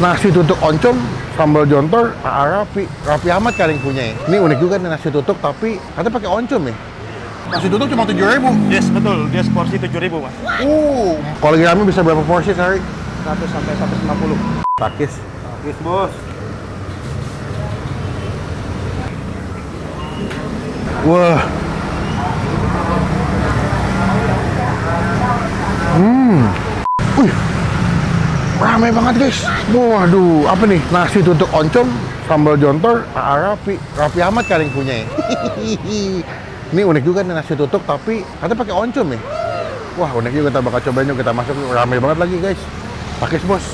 nasi tutuk oncom, sambal jontor, Raffi. Raffi Ahmad kan yang punya ya. Ini unik juga nih nasi tutuk, tapi katanya pakai oncom ya. Nasi tutuk cuma 7.000. Yes, betul. Dia seporsi 7.000, Mas. Kalau lagi rame bisa berapa porsi sehari? 100 sampai 150. Takis. Yes, Bos. Wah. Wih. Ramai banget, guys. Waduh, apa nih? Nasi tutuk oncom, sambal jontor, Raffi. Raffi Ahmad kan yang punya ya. Ini unik juga nih nasi tutuk, tapi katanya pakai oncom ya. Wah, unik juga, kita bakal cobain yuk, kita masuk. Ramai banget lagi, guys. Takis, Bos.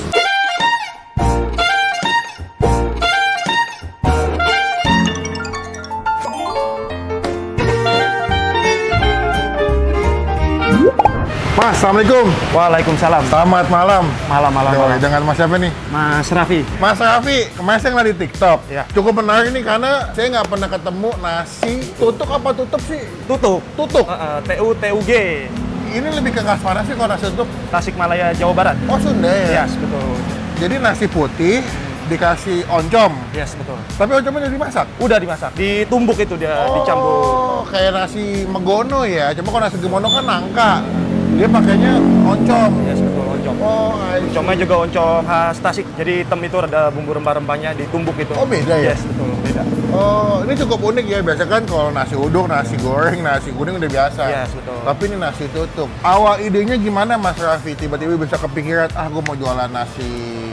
Mas, Assalamualaikum. Waalaikumsalam. Selamat malam. Malam. Dengan Mas siapa nih? Mas Raffi. Mas Raffi, kemarin saya ngeliat di TikTok. Ya. Cukup menarik nih karena saya nggak pernah ketemu nasi tutuk apa tutup sih? Tutuk. Tutuk. TUG. Ini lebih ke khas mana sih kalau nasi tutuk? Tasikmalaya, Jawa Barat. Oh, Sunda ya? Yes, betul. Jadi nasi putih dikasih oncom. Yes, betul. Tapi oncomnya udah dimasak? Udah dimasak. Ditumbuk itu dia, dicampur. Oh, kayak nasi megono ya. Cuma kalau nasi gemono kan nangka. Dia pakainya oncom. Yes, betul, oncom. Oh, Oncomnya juga oncom khas Tasik. Jadi hitam itu ada bumbu rempah-rempahnya ditumbuk itu. Oh, beda ya? Yes, betul, beda. Oh, ini cukup unik ya. Biasa kan kalau nasi uduk, nasi goreng, nasi kuning udah biasa. Yes, betul. Tapi ini nasi tutuk. Awal idenya gimana, Mas Raffi? Tiba-tiba bisa kepikiran, gue mau jualan nasi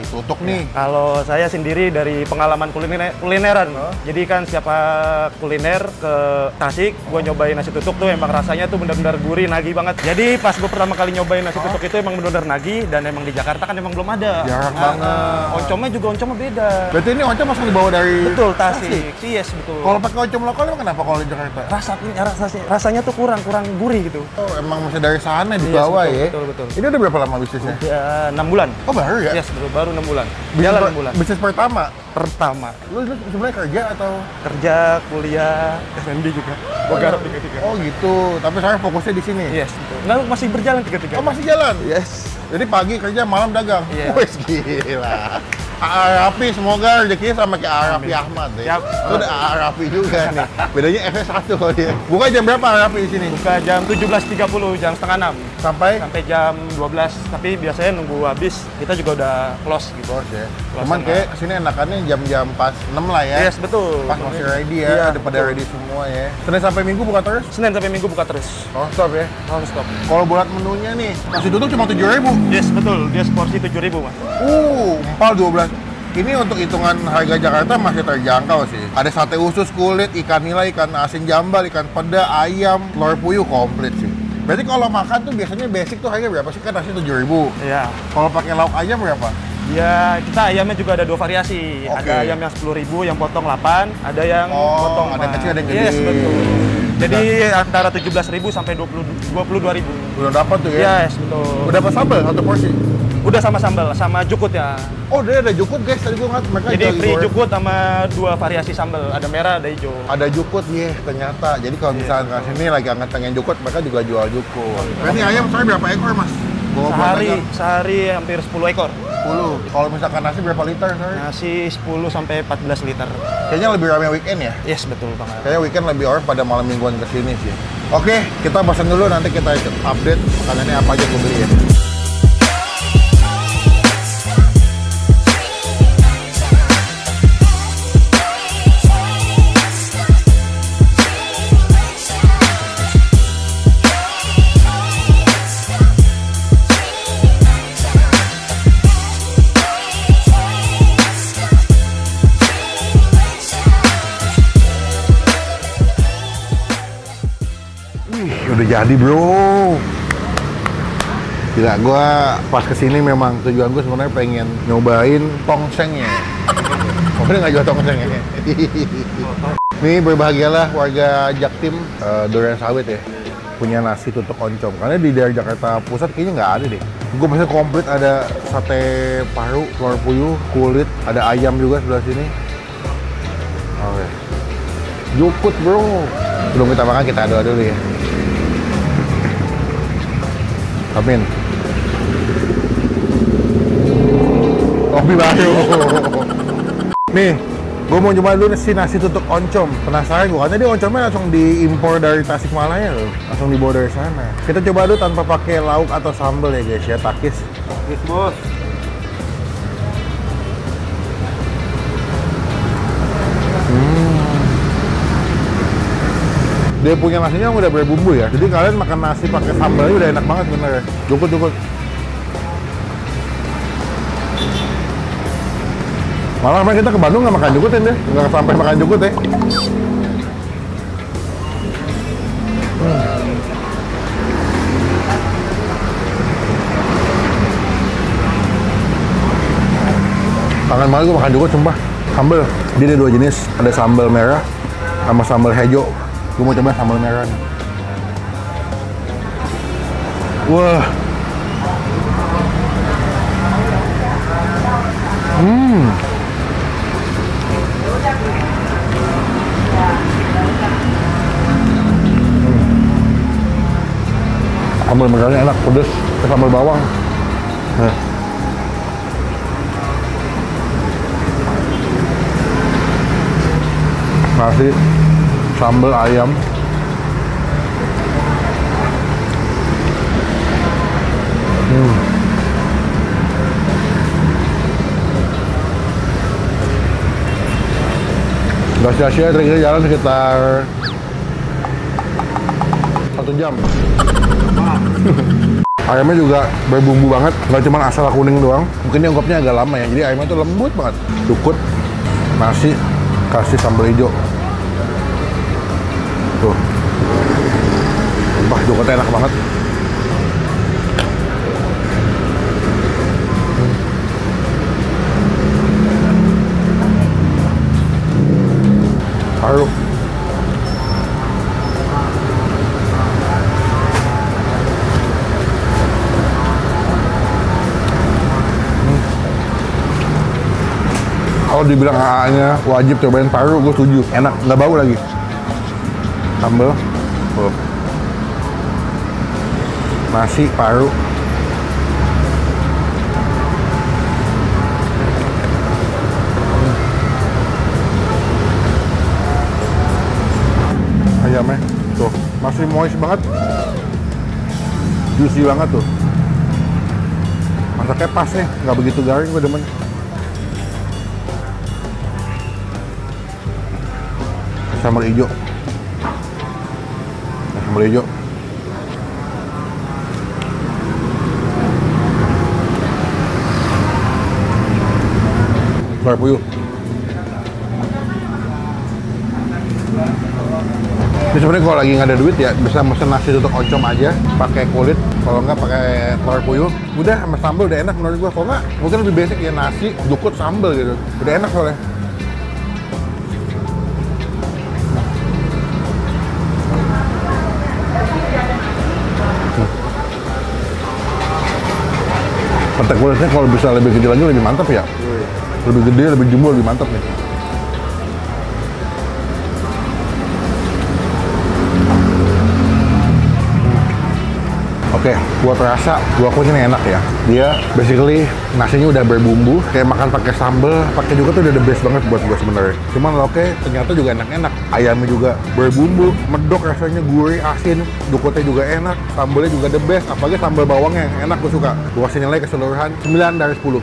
tutuk nih. Kalau saya sendiri dari pengalaman kulineran. Jadi kan siapa kuliner ke Tasik, gue nyobain nasi tutuk tuh emang rasanya tuh benar-benar gurih, nagih banget. Jadi pas gue pertama kali nyobain nasi tutuk itu emang benar-benar nagih, dan emang di Jakarta kan emang belum ada. Jarang banget. Oncomnya juga oncomnya beda. Berarti ini oncom langsung dibawa dari Betul, Tasik. Yes, betul. Kalau pakai oncom lokal emang kenapa kalau di Jakarta? Rasanya tuh kurang gurih gitu. Oh, emang masih dari sana dibawa Yes, ya? betul. Ini udah berapa lama bisnisnya? Ya, 6 bulan. Oh, baru ya? Yes, betul, baru 6 bulan. Jalan 6 bulan. Bisnis pertama? Pertama. Lu sebenarnya kerja atau? Kerja, kuliah, FNB juga. Gue garap tiga-tiga. Oh gitu, tapi sekarang fokusnya di sini? Yes, betul. Nggak, masih berjalan tiga-tiga. Oh, masih jalan? Yes. Jadi pagi kerja, malam dagang? Iya. Wes, gila. Raffi, semoga rezekinya sama kayak Raffi Ahmad ya. Siap. Itu udah Raffi juga nih. Bedanya FS1 kalau dia. Buka jam berapa Raffi di sini? Buka jam 17.30, jam setengah 6. Sampai Jam 12. Tapi biasanya nunggu habis, kita juga udah close gitu. bos ya. Close Cuman sama- kayak kesini enakannya jam-jam pas 6 lah ya. Yes, betul. Pas masih ready ya, Iya, udah pada betul. ready semua ya. Senin sampai Minggu buka terus? Senin sampai Minggu buka terus. Oh, stop ya. Non-stop. Kalau buat menunya nih, nasi tutuk cuma 7.000. Yes, betul. Dia seporsi 7.000, Mas. Empal 12. Ini untuk hitungan harga Jakarta masih terjangkau sih. Ada sate usus, kulit, ikan nila, ikan asin jambal, ikan peda, ayam, telur puyuh, komplit sih. Berarti kalau makan tuh biasanya basic tuh harganya berapa sih? Kan nasi 7.000. Iya. Kalau pakai lauk ayam berapa? Ya, kita ayamnya juga ada 2 variasi. Oke. Ada ayam yang 10.000 yang potong 8, ada yang potong ada yang kecil, ada yang gede. Yes, betul. Jadi antara 17.000 sampai 22.000. Udah dapat tuh ya? Yes, betul. Udah dapat sambal satu porsi? Udah sama sambal, sama jukut ya. Oh, dia ada jukut guys. Tadi gua ngeliat mereka Jadi lagi free goreng. jukut sama 2 variasi sambal. Ada merah, ada hijau. Ada jukut ya ternyata. Jadi kalau misalnya ke sini lagi anget pengen jukut, mereka juga jual jukut. Berarti ayam saya berapa ekor, Mas? Bawa buat dagang? Sehari hampir 10 ekor. 10. Kalau misalkan nasi berapa liter sehari? Nasi 10 sampai 14 liter. Kayaknya lebih ramai weekend ya? Yes, betul banget. Kayaknya weekend lebih orang pada malam mingguan kesini sih. Oke, kita pesan dulu, nanti kita update makanannya apa aja gue beli ya. Udah jadi bro. Gila, gue pas kesini memang tujuan gue sebenarnya pengen nyobain tongsengnya. Oh, ini nggak jual tongseng ya? Nih berbahagialah warga Jaktim, Durian Sawit ya, punya nasi tutuk oncom. Karena di daerah Jakarta Pusat kayaknya nggak ada deh. Gue pasti komplit, ada sate paru, telur puyuh, kulit, ada ayam juga sebelah sini. Oke. Jukut bro. Sebelum kita makan kita doa dulu ya. Amin. Kopi baru. Nih, gue mau coba dulu si nasi tutuk oncom. Penasaran gue, katanya dia oncomnya langsung diimpor dari Tasikmalaya loh. Langsung dibawa dari sana. Kita coba dulu tanpa pakai lauk atau sambal ya guys ya, takis. Yes, bos. Dia punya nasinya udah berbumbu ya. Jadi kalian makan nasi pakai sambalnya udah enak banget sebenarnya. Jukut. Malah kemarin kita ke Bandung nggak makan jukut ya, nggak sampai makan jukut ya. Kangen banget gue makan jukut sumpah. Sambal, dia ada 2 jenis, ada sambal merah sama sambal hijau. Gue mau coba sambal merah nih. Wah. Sambal merahnya enak, pedes, sambal bawang. Nah. Nasi, sambal ayam. Gak sia-sia, kira-kira jalan sekitar 1 jam. Ayamnya juga berbumbu banget, nggak cuma asal kuning doang. Mungkin diungkapnya agak lama ya, jadi ayamnya tuh lembut banget. Jukut, nasi, kasih sambal hijau. Tuh. Wah, jukutnya enak banget. Paru. Kalau dibilang AA-nya wajib cobain paru, gue setuju. Enak, nggak bau lagi. Sambal, nasi, paru. Ayamnya, tuh, masih moist banget. Juicy banget tuh. Masaknya pas nih, nggak begitu garing, gue demen. Sambal hijau. Sambal hijau. Telur puyuh. Ini sebenarnya kalau lagi nggak ada duit ya bisa mesen nasi tutuk oncom aja pakai kulit, kalau nggak pakai telur puyuh. Udah sama sambal udah enak menurut gua. Kalau nggak mungkin lebih basic ya nasi, jukut, sambal gitu. Udah enak soalnya. Petek kulitnya kalau bisa lebih gede lagi lebih mantap ya. Lebih gede, lebih jumbo, lebih mantap nih. Oke, gua rasa gua akuin ini enak ya. Dia basically nasinya udah berbumbu, kayak makan pakai sambal, pakai juga tuh udah the best banget buat gua sebenarnya. Cuman oke, ternyata juga enak-enak. Ayamnya juga berbumbu, medok rasanya, gurih, asin, jukutnya juga enak, sambalnya juga the best. Apalagi sambal bawangnya yang enak, gua suka. Gua kasih nilai keseluruhan 9 dari 10.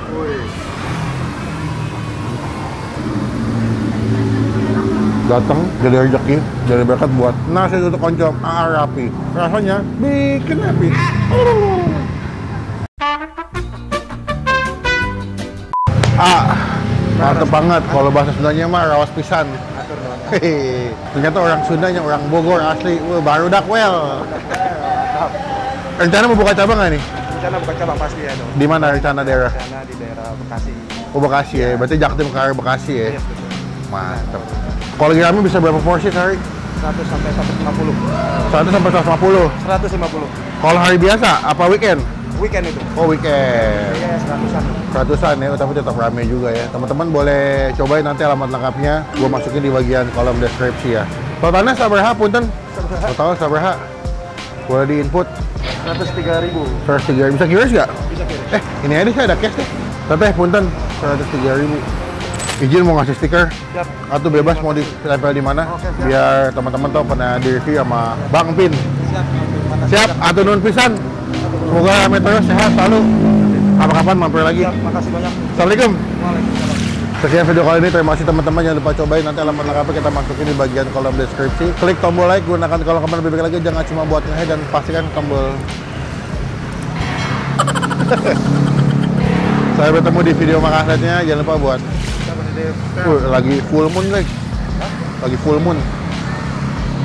Datang jadi rezeki, jadi berkat buat nasi tutuk oncom AA Rapi. Rasanya bikin happy. Mantep banget. Kalau bahasa Sundanya mah rawas pisan. Hehehe. Ternyata orang Sundanya orang Bogor asli. Wah, baru dak well. Rencana mau buka cabang nggak nih? Rencana buka cabang pasti ya dong. Di mana rencana daerah? Rencana di daerah Bekasi. Oh, Bekasi ya. Berarti Jaktim ke arah Bekasi ya. Yes, betul. Mantep. Kalau lagi rame bisa berapa porsi sehari? 100 sampai 150. 100 sampai 150. 150. Kalau hari biasa apa weekend? Weekend itu. Oh, weekend. Iya, 100-an. Ratusan ya, tapi tetap rame juga ya. Teman-teman boleh cobain nanti alamat lengkapnya. Gue masukin di bagian kolom deskripsi ya. Totalnya sabaraha punten? Total sabaraha? Boleh di input? 103.000. 103.000. Bisa kiris nggak? Bisa kirim. Ini aja saya ada cash deh. Teteh, punten, 103.000. Izin mau ngasih stiker, Siap. atau bebas mau ditempel di mana? Oke, siap. Biar teman-teman tahu pernah di-review sama Bang Pin. Siap, atau nun pisan. Semoga Metro sehat selalu. Kapan-kapan mampir lagi. Siap, makasih banyak. Assalamualaikum. Waalaikumsalam. Sekian video kali ini, terima kasih teman-teman, jangan lupa cobain nanti alamat lengkapnya kita masukin di bagian kolom deskripsi. Klik tombol like, gunakan kolom komentar lebih baik lagi, jangan cuma buat nge dan pastikan tombol. Saya bertemu di video makasihnya, jangan lupa buat. Lagi full moon guys, lagi full moon.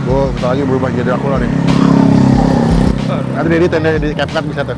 Gue bentar lagi berubah jadi Dracula nih. Nanti di tenda di CapCut bisa tuh.